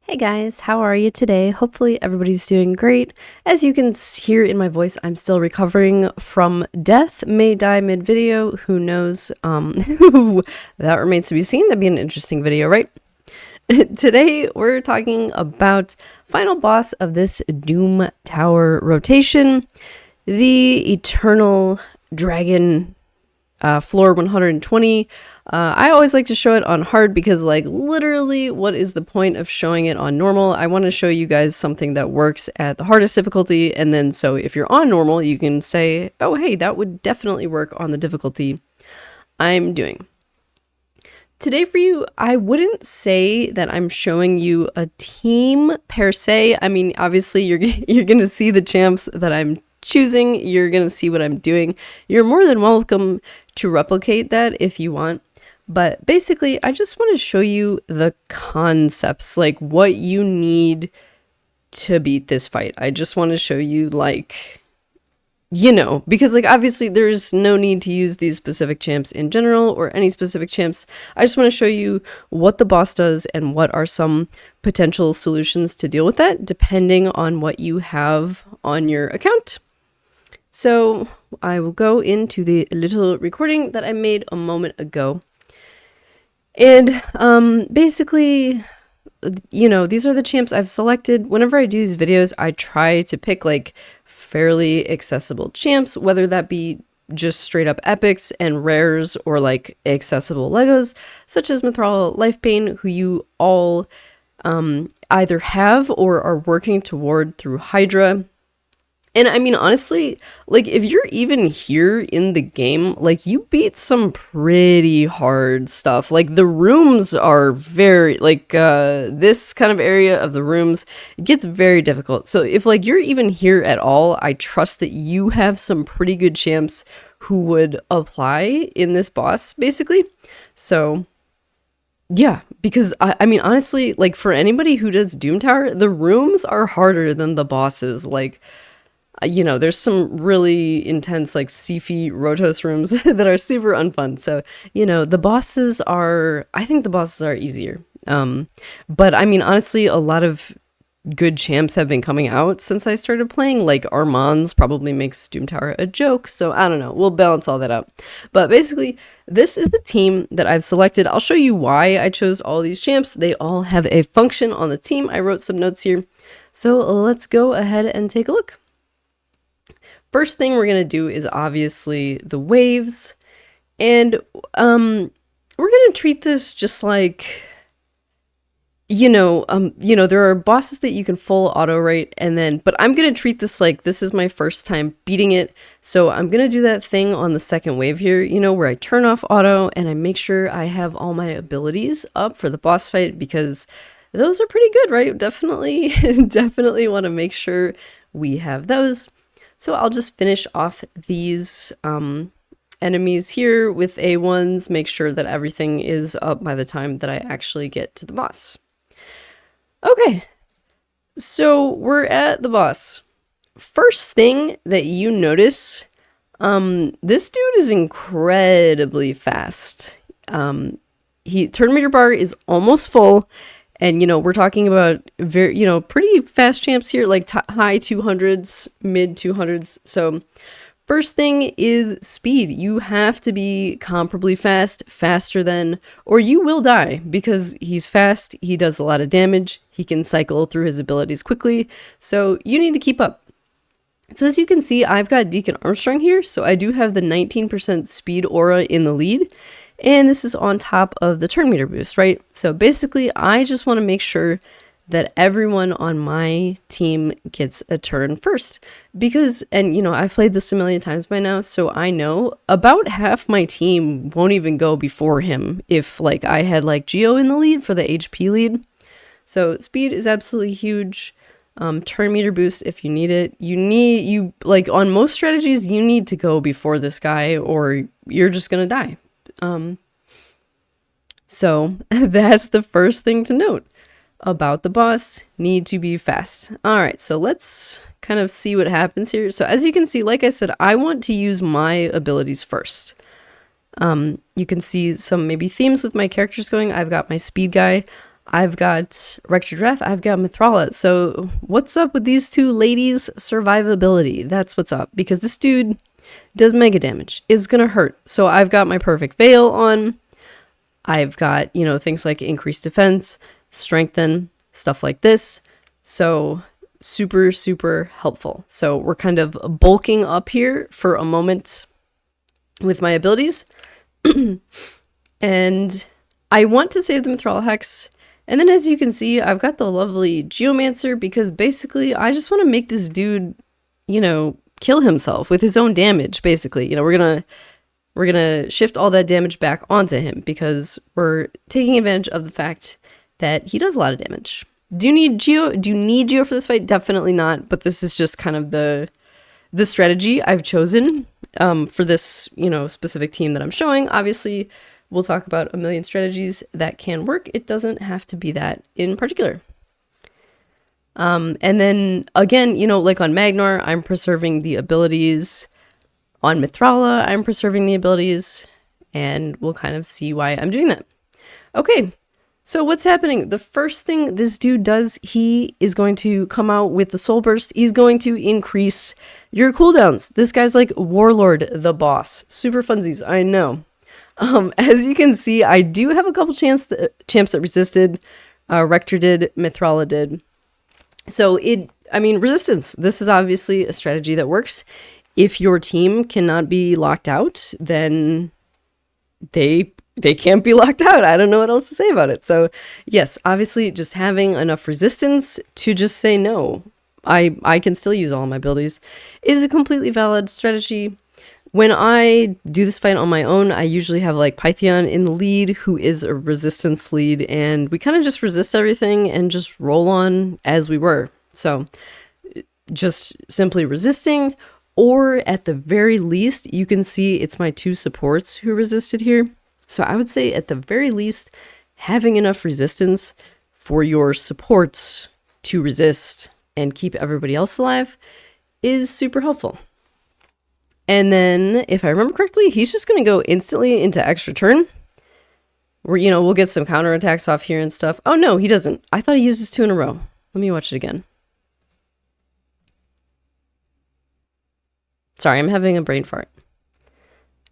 Hey guys, how are you today? Hopefully everybody's doing great. As you can hear in my voice, I'm still recovering from death. May die mid-video, who knows? That remains to be seen. That'd be an interesting video, right? Today we're talking about final boss of this Doom Tower rotation, the Eternal Dragon floor 120. I always like to show it on hard because, like, literally what is the point of showing it on normal? I want to show you guys something that works at the hardest difficulty, and then so if you're on normal you can say, oh hey, that would definitely work on the difficulty I'm doing. Today for you, I wouldn't say that I'm showing you a team per se. I mean, obviously you're gonna see the champs that I'm choosing, you're gonna see what I'm doing. You're more than welcome to replicate that if you want. But basically, I just want to show you the concepts, like what you need to beat this fight. I just want to show you, like, you know, because, like, obviously there's no need to use these specific champs in general or any specific champs. I just want to show you what the boss does and what are some potential solutions to deal with that, depending on what you have on your account. So I will go into the little recording that I made a moment ago. And basically, you know, these are the champs I've selected. Whenever I do these videos, I try to pick like fairly accessible champs, whether that be just straight up epics and rares or like accessible Legos, such as Mithril Lifebane, who you all either have or are working toward through Hydra. And I mean, honestly, like, if you're even here in the game, like, you beat some pretty hard stuff. Like, the rooms are very, like, this kind of area of the rooms gets very difficult. So if, like, you're even here at all, I trust that you have some pretty good champs who would apply in this boss, basically. So yeah, because I mean, honestly, like, for anybody who does Doom Tower, the rooms are harder than the bosses. Like, you know, there's some really intense, like, Sifi Rotos rooms that are super unfun. So, you know, I think the bosses are easier. But I mean, honestly, a lot of good champs have been coming out since I started playing. Like, Armand's probably makes Doom Tower a joke. So I don't know. We'll balance all that out. But basically, this is the team that I've selected. I'll show you why I chose all these champs. They all have a function on the team. I wrote some notes here. So let's go ahead and take a look. First thing we're going to do is obviously the waves, and we're going to treat this just like, you know, there are bosses that you can full auto rate, and then, but I'm going to treat this like this is my first time beating it, so I'm going to do that thing on the second wave here, you know, where I turn off auto and I make sure I have all my abilities up for the boss fight, because those are pretty good, right? Definitely, definitely want to make sure we have those. So I'll just finish off these enemies here with A1s, make sure that everything is up by the time that I actually get to the boss. Okay, so we're at the boss. First thing that you notice, this dude is incredibly fast. Turn meter bar is almost full. And, you know, we're talking about very, you know, pretty fast champs here, like high 200s, mid 200s. So first thing is speed. You have to be comparably fast, faster than, or you will die, because he's fast. He does a lot of damage. He can cycle through his abilities quickly. So you need to keep up. So as you can see, I've got Deacon Armstrong here. So I do have the 19% speed aura in the lead. And this is on top of the turn meter boost, right? So basically, I just want to make sure that everyone on my team gets a turn first. Because, and you know, I've played this a million times by now, so I know about half my team won't even go before him if, like, I had, like, Geo in the lead for the HP lead. So speed is absolutely huge. Turn meter boost if you need it. You like, on most strategies, you need to go before this guy or you're just gonna die. So that's the first thing to note about the boss. Need to be fast. All right, so let's kind of see what happens here. So as you can see, like I said, I want to use my abilities first. You can see some maybe themes with my characters going. I've got my speed guy. I've got Rector Wrath, I've got Mithrala. So what's up with these two ladies' survivability? That's what's up, because this dude does mega damage. It's gonna hurt. So I've got my perfect veil on. I've got, you know, things like increased defense, strengthen, stuff like this. So super, super helpful. So we're kind of bulking up here for a moment with my abilities. And I want to save the Mithrala Hex. And then as you can see, I've got the lovely Geomancer, because basically I just want to make this dude, you know, kill himself with his own damage, basically. You know, we're gonna shift all that damage back onto him, because we're taking advantage of the fact that he does a lot of damage. Do you need Geo for this fight? Definitely not, but this is just kind of the strategy I've chosen for this, you know, specific team that I'm showing. Obviously, we'll talk about a million strategies that can work. It doesn't have to be that in particular. And then again, you know, like on Magnar, I'm preserving the abilities. On Mithrala, I'm preserving the abilities, and we'll kind of see why I'm doing that. Okay, so what's happening? The first thing this dude does, he is going to come out with the Soul Burst. He's going to increase your cooldowns. This guy's like Warlord the boss. Super funsies, I know. As you can see, I do have a couple champs that resisted. Rector did, Mithrala did. So resistance. This is obviously a strategy that works. If your team cannot be locked out, then they can't be locked out. I don't know what else to say about it. So yes, obviously just having enough resistance to just say no, I can still use all my abilities is a completely valid strategy. When I do this fight on my own, I usually have like Pythion in the lead, who is a resistance lead, and we kind of just resist everything and just roll on as we were. So just simply resisting, or at the very least, you can see it's my two supports who resisted here. So I would say at the very least, having enough resistance for your supports to resist and keep everybody else alive is super helpful. And then, if I remember correctly, he's just going to go instantly into extra turn. Where, you know, we'll get some counterattacks off here and stuff. Oh, no, he doesn't. I thought he uses 2 in a row. Let me watch it again. Sorry, I'm having a brain fart.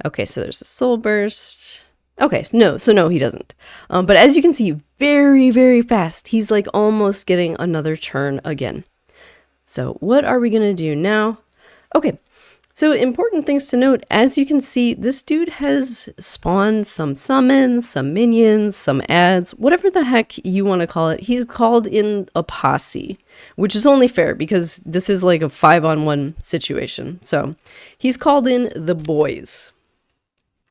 Okay, so there's the Soul Burst. Okay, no, he doesn't. But as you can see, very, very fast. He's like almost getting another turn again. So what are we going to do now? Okay. So important things to note, as you can see, this dude has spawned some summons, some minions, some adds, whatever the heck you want to call it. He's called in a posse, which is only fair because this is like a 5-on-1 situation. So he's called in the boys.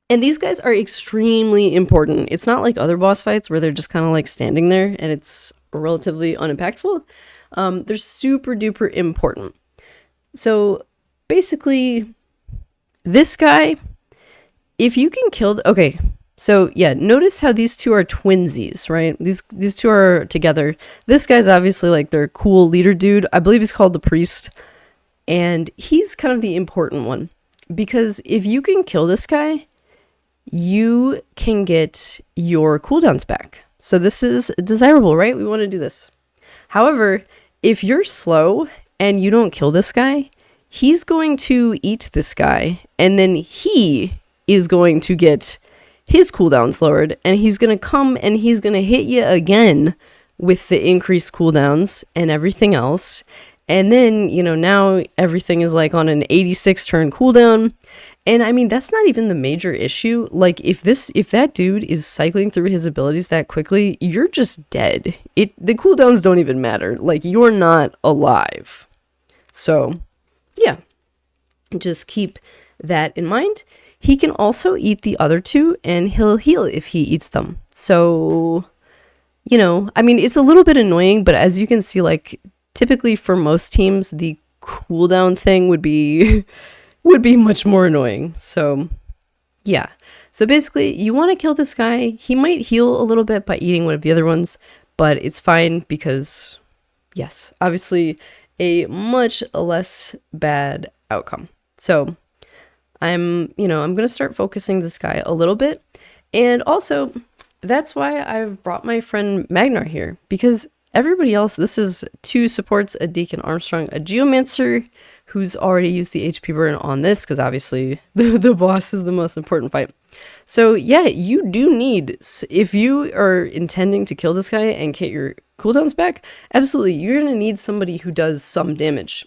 And these guys are extremely important. It's not like other boss fights where they're just kind of like standing there and it's relatively unimpactful. They're super duper important. So basically, this guy, if you can kill... Okay, so yeah, notice how these two are twinsies, right? These two are together. This guy's obviously like their cool leader dude. I believe he's called the priest. And he's kind of the important one. Because if you can kill this guy, you can get your cooldowns back. So this is desirable, right? We want to do this. However, if you're slow and you don't kill this guy, he's going to eat this guy, and then he is going to get his cooldowns lowered, and he's going to come and he's going to hit you again with the increased cooldowns and everything else. And then, you know, now everything is like on an 86 turn cooldown. And I mean, that's not even the major issue. Like if that dude is cycling through his abilities that quickly, you're just dead. The cooldowns don't even matter. Like you're not alive. So yeah, just keep that in mind. He can also eat the other two and he'll heal if he eats them. So, you know, I mean, it's a little bit annoying, but as you can see, like typically for most teams, the cooldown thing would be much more annoying. So yeah. So basically you want to kill this guy. He might heal a little bit by eating one of the other ones, but it's fine because yes, obviously a much less bad outcome. So I'm going to start focusing this guy a little bit. And also that's why I've brought my friend Magnar here, because everybody else, this is 2 supports, a Deacon Armstrong, a Geomancer, who's already used the HP burn on this, because obviously the boss is the most important fight. So yeah, you do need, if you are intending to kill this guy and get your cooldowns back, absolutely, you're going to need somebody who does some damage.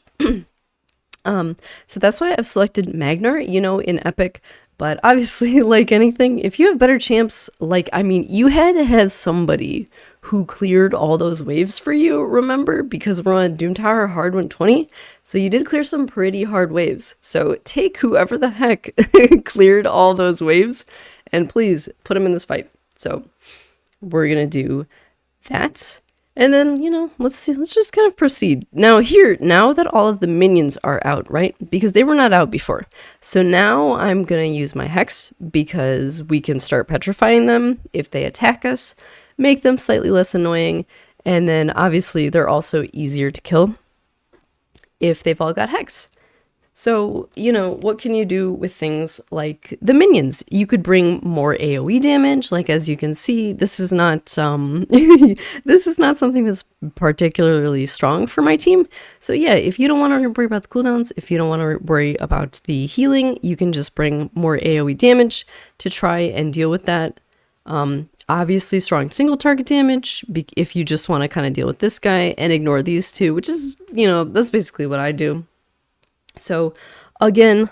So that's why I've selected Magnar, you know, in Epic. But obviously, like anything, if you have better champs, like, I mean, you had to have somebody who cleared all those waves for you, remember? Because we're on Doom Tower hard 120, so you did clear some pretty hard waves. So take whoever the heck cleared all those waves, and please put them in this fight. So we're gonna do that. And then, you know, let's just kind of proceed. Now that all of the minions are out, right? Because they were not out before. So now I'm going to use my Hex because we can start petrifying them if they attack us, make them slightly less annoying, and then obviously they're also easier to kill if they've all got Hex. So, you know, what can you do with things like the minions? You could bring more AoE damage. Like, as you can see, this is not this is not something that's particularly strong for my team. So yeah, if you don't want to worry about the cooldowns, if you don't want to worry about the healing, you can just bring more AoE damage to try and deal with that. Obviously strong single target damage if you just want to kind of deal with this guy and ignore these 2, which is, you know, that's basically what I do. So again,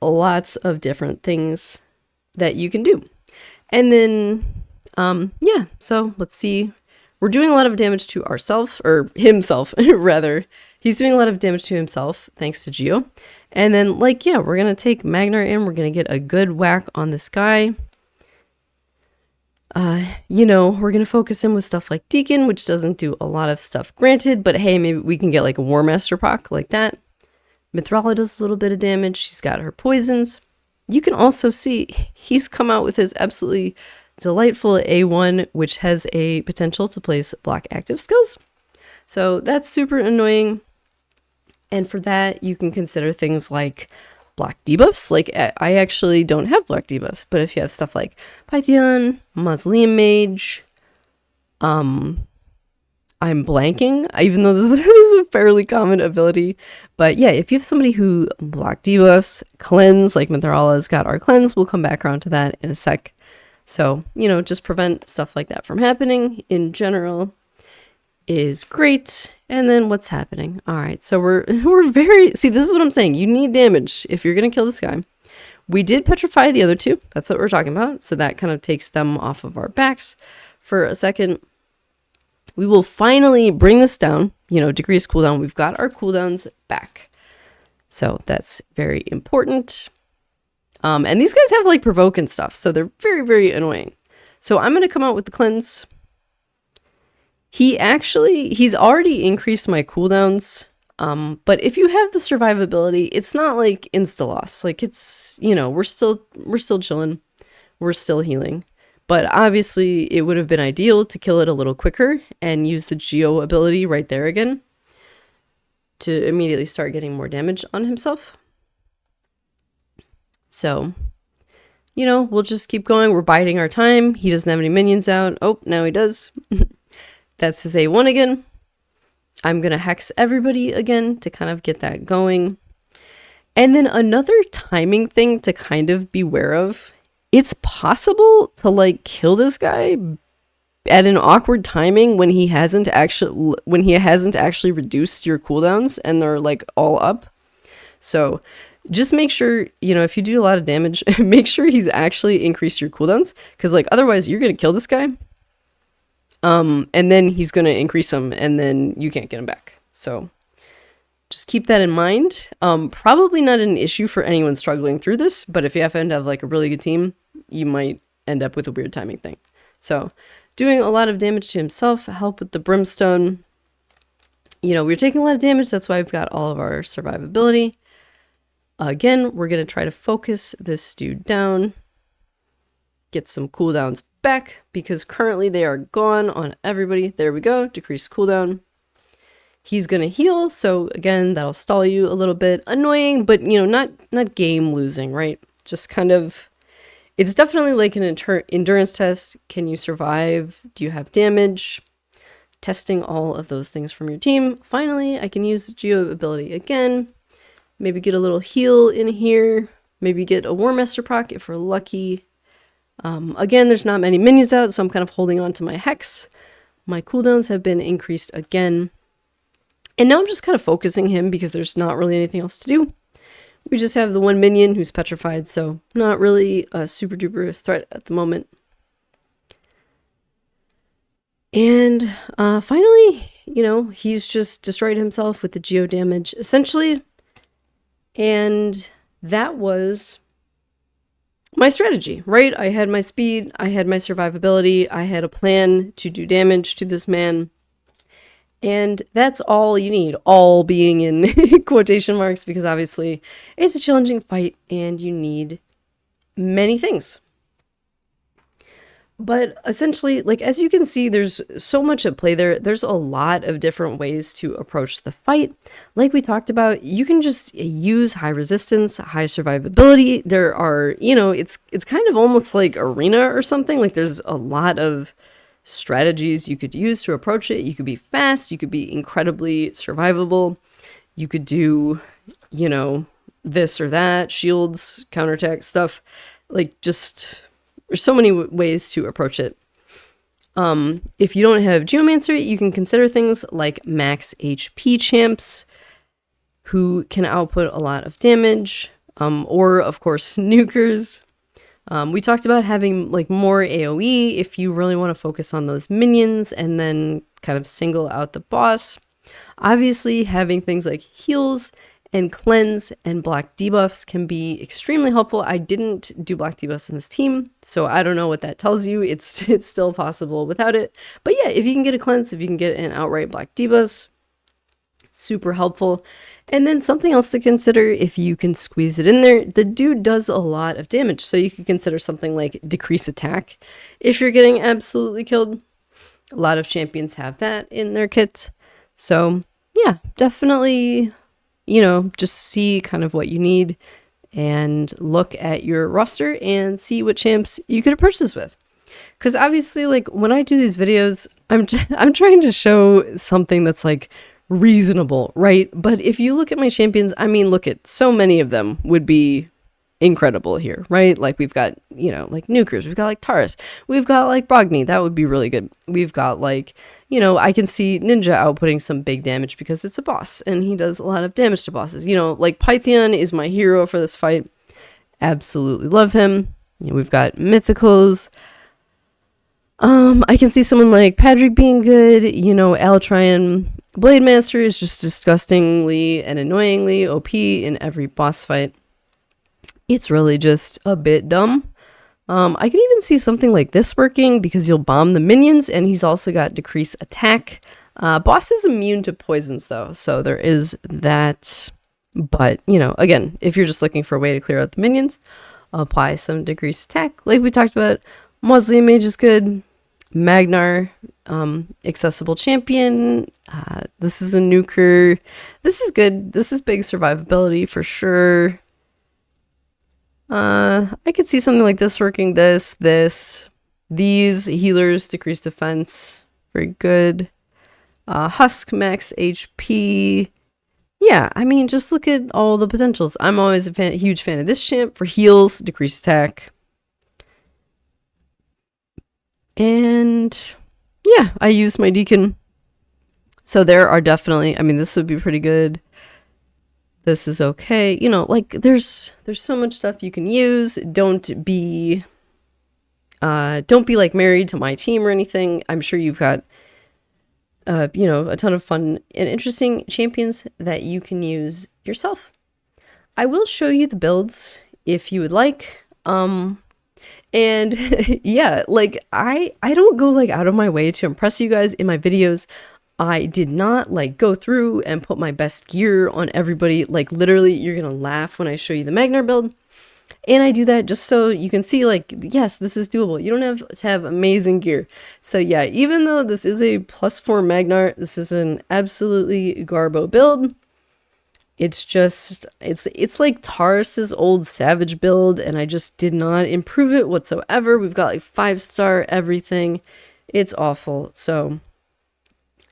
lots of different things that you can do. And then, yeah, so let's see. We're doing a lot of damage to ourselves, or himself, rather. He's doing a lot of damage to himself, thanks to Geo. And then, like, yeah, we're going to take Magnar in. We're going to get a good whack on this guy. You know, we're going to focus in with stuff like Deacon, which doesn't do a lot of stuff, granted. But hey, maybe we can get like a War Master proc like that. Mithrala does a little bit of damage. She's got her poisons. You can also see he's come out with his absolutely delightful A1, which has a potential to place block active skills. So that's super annoying. And for that, you can consider things like block debuffs. Like, I actually don't have block debuffs, but if you have stuff like Pythion, Mausoleum Mage, I'm blanking, even though this is a fairly common ability. But yeah, if you have somebody who block debuffs, cleanse, like Mithrala's got our cleanse, we'll come back around to that in a sec. So, you know, just prevent stuff like that from happening in general is great. And then what's happening? All right, so we're very, see, this is what I'm saying. You need damage if you're going to kill this guy. We did petrify the other 2. That's what we're talking about. So that kind of takes them off of our backs for a second. We will finally bring this down, you know, decrease cooldown. We've got our cooldowns back. So that's very important. And these guys have like provoke and stuff, so they're very, very annoying. So I'm going to come out with the cleanse. He's already increased my cooldowns. But if you have the survivability, it's not like insta loss. Like, it's, you know, we're still chilling. We're still healing. But obviously, it would have been ideal to kill it a little quicker and use the Geo ability right there again to immediately start getting more damage on himself. So, you know, we'll just keep going. We're biding our time. He doesn't have any minions out. Oh, now he does. That's his A1 again. I'm going to hex everybody again to kind of get that going. And then another timing thing to kind of beware of. It's possible to like kill this guy at an awkward timing when he hasn't actually reduced your cooldowns and they're like all up. So just make sure, you know, if you do a lot of damage, make sure he's actually increased your cooldowns, because like otherwise you're gonna kill this guy. And then he's gonna increase them and then you can't get him back. So just keep that in mind. Probably not an issue for anyone struggling through this, but if you happen to have like a really good team, you might end up with a weird timing thing. So doing a lot of damage to himself, help with the brimstone. You know, we're taking a lot of damage. That's why we've got all of our survivability. Again, we're going to try to focus this dude down. Get some cooldowns back because currently they are gone on everybody. There we go. Decrease cooldown. He's going to heal, so again, that'll stall you a little bit. Annoying, but, you know, not game losing, right? Just kind of it's definitely like an endurance test. Can you survive? Do you have damage? Testing all of those things from your team. Finally, I can use Geo ability again. Maybe get a little heal in here. Maybe get a War Master proc if we're lucky. Again, there's not many minions out, so I'm kind of holding on to my Hex. My cooldowns have been increased again. And now I'm just kind of focusing him because there's not really anything else to do. We just have the one minion who's petrified, so not really a super duper threat at the moment. And finally, you know, he's just destroyed himself with the geo damage, essentially. And that was my strategy, right? I had my speed, I had my survivability, I had a plan to do damage to this man. And that's all you need, all being in quotation marks, because obviously it's a challenging fight and you need many things. But essentially, like, as you can see, there's so much at play there. There's a lot of different ways to approach the fight. Like we talked about, you can just use high resistance, high survivability. There are, you know, it's kind of almost like arena or something. Like, there's a lot of strategies you could use to approach it. You could be fast, you could be incredibly survivable. You could do, you know, this or that, shields, counterattack stuff. Like, just... there's so many ways to approach it. If you don't have Geomancer, you can consider things like max HP champs who can output a lot of damage, or of course nukers. We talked about having like more AoE if you really want to focus on those minions and then kind of single out the boss. Obviously, having things like heals and cleanse and block debuffs can be extremely helpful. I didn't do block debuffs in this team, so I don't know what that tells you. It's still possible without it. But yeah, if you can get a cleanse, if you can get an outright block debuffs, super helpful. And then something else to consider, if you can squeeze it in there, the dude does a lot of damage. So you could consider something like decrease attack if you're getting absolutely killed. A lot of champions have that in their kits. So yeah, definitely, you know, just see kind of what you need and look at your roster and see what champs you could approach this with. Because obviously, like, when I do these videos, I'm trying to show something that's like reasonable, right? But if you look at my champions, I mean, look at so many of them would be incredible here, right? Like, we've got, you know, like nukers, we've got like Taurus, we've got like Brogni, that would be really good. We've got like, you know, I can see Ninja outputting some big damage because it's a boss and he does a lot of damage to bosses. You know, like Pythian is my hero for this fight. Absolutely love him. You know, we've got Mythicals. I can see someone like Patrick being good. You know, Alatrian Blade Master is just disgustingly and annoyingly OP in every boss fight. It's really just a bit dumb. I can even see something like this working because you'll bomb the minions and he's also got decrease attack. Boss is immune to poisons though, so there is that. But, you know, again, if you're just looking for a way to clear out the minions, apply some decrease attack. Like we talked about, Mausoleum Mage is good. Magnar, accessible champion. This is a nuker. This is good. This is big survivability for sure. I could see something like this working. These healers decrease defense, very good. Husk max HP. Yeah, I mean, just look at all the potentials. I'm always a huge fan of this champ for heals, decrease attack. And yeah, I use my Deacon. So there are definitely, I mean, this would be pretty good. This is okay. You know, like there's so much stuff you can use. Don't be like married to my team or anything. I'm sure you've got you know, a ton of fun and interesting champions that you can use yourself. I will show you the builds if you would like. And yeah, like I don't go like out of my way to impress you guys in my videos. I did not like go through and put my best gear on everybody. Like literally you're gonna laugh when I show you the Magnar build. And I do that just so you can see like, yes, this is doable. You don't have to have amazing gear. So yeah, even though this is a +4 Magnar, this is an absolutely garbo build. It's just, it's like Taurus's old Savage build, and I just did not improve it whatsoever. We've got like 5-star everything. It's awful. So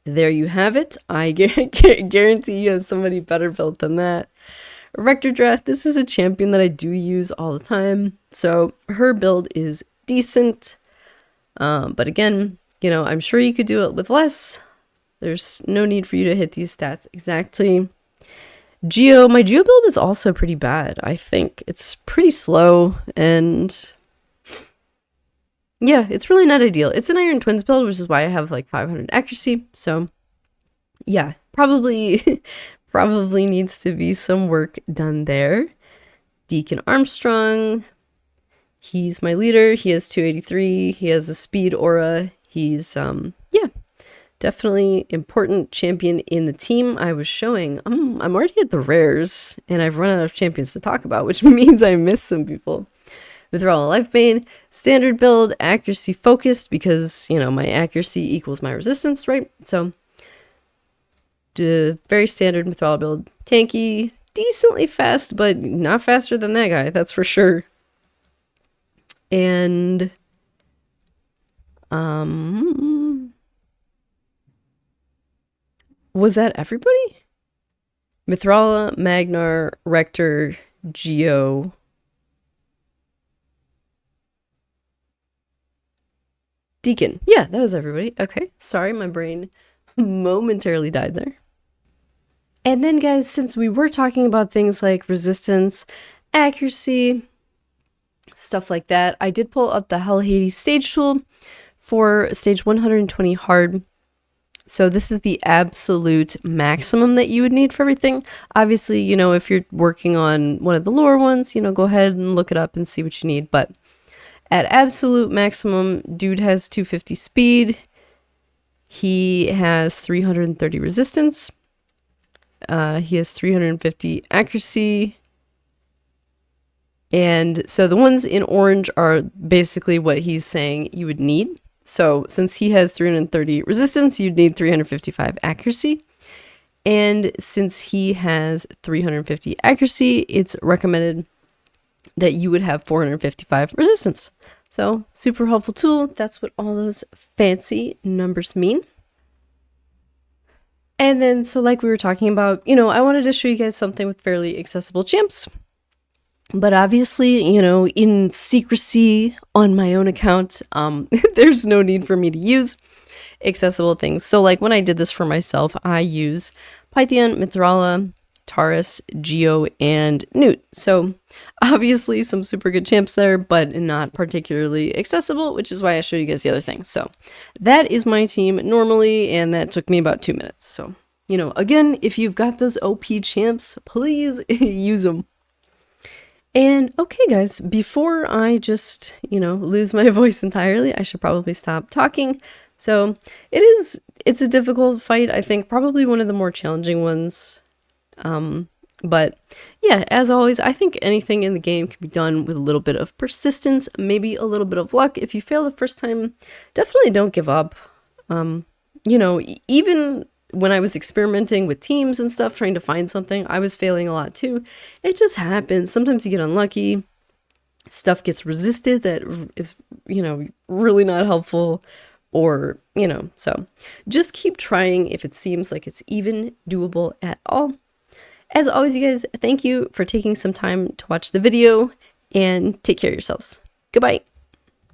there you have it. I guarantee you have somebody better built than that. Rector Draft, this is a champion that I do use all the time. So her build is decent. But again, you know, I'm sure you could do it with less. There's no need for you to hit these stats exactly. My Geo build is also pretty bad, I think. It's pretty slow, and yeah, it's really not ideal. It's an Iron Twins build, which is why I have like 500 accuracy. So yeah, probably needs to be some work done there. Deacon Armstrong, he's my leader. He has 283. He has the speed aura. He's yeah, definitely important champion in the team. I was showing, I'm already at the rares, and I've run out of champions to talk about, which means I missed some people. Withdrawal Life Bane, standard build, accuracy focused, because, you know, my accuracy equals my resistance, right? So, very standard withdrawal build. Tanky, decently fast, but not faster than that guy, that's for sure. And, was that everybody? Mithrala, Magnar, Rector, Geo. Deacon. Yeah, that was everybody. Okay, sorry, my brain momentarily died there. And then, guys, since we were talking about things like resistance, accuracy, stuff like that, I did pull up the Hell Hades stage tool for stage 120 hard. So this is the absolute maximum that you would need for everything. Obviously, you know, if you're working on one of the lower ones, you know, go ahead and look it up and see what you need. But at absolute maximum, dude has 250 speed. He has 330 resistance. He has 350 accuracy. And so the ones in orange are basically what he's saying you would need. So since he has 330 resistance, you'd need 355 accuracy. And since he has 350 accuracy, it's recommended that you would have 455 resistance. So super helpful tool. That's what all those fancy numbers mean. And then, so like we were talking about, you know, I wanted to show you guys something with fairly accessible champs. But obviously, you know, in secrecy on my own account, there's no need for me to use accessible things. So like when I did this for myself, I use Pythian, Mithrala, Taurus, Geo, and Newt. So obviously some super good champs there, but not particularly accessible, which is why I show you guys the other thing. So that is my team normally, and that took me about 2 minutes. So, you know, again, if you've got those OP champs, please use them. And okay, guys, before I just, you know, lose my voice entirely, I should probably stop talking. So it's a difficult fight. I think probably one of the more challenging ones. But yeah, as always, I think anything in the game can be done with a little bit of persistence, maybe a little bit of luck. If you fail the first time, definitely don't give up. You know, even when I was experimenting with teams and stuff, trying to find something, I was failing a lot too. It just happens. Sometimes you get unlucky. Stuff gets resisted that is, you know, really not helpful, or, you know, so just keep trying if it seems like it's even doable at all. As always, you guys, thank you for taking some time to watch the video, and take care of yourselves. Goodbye.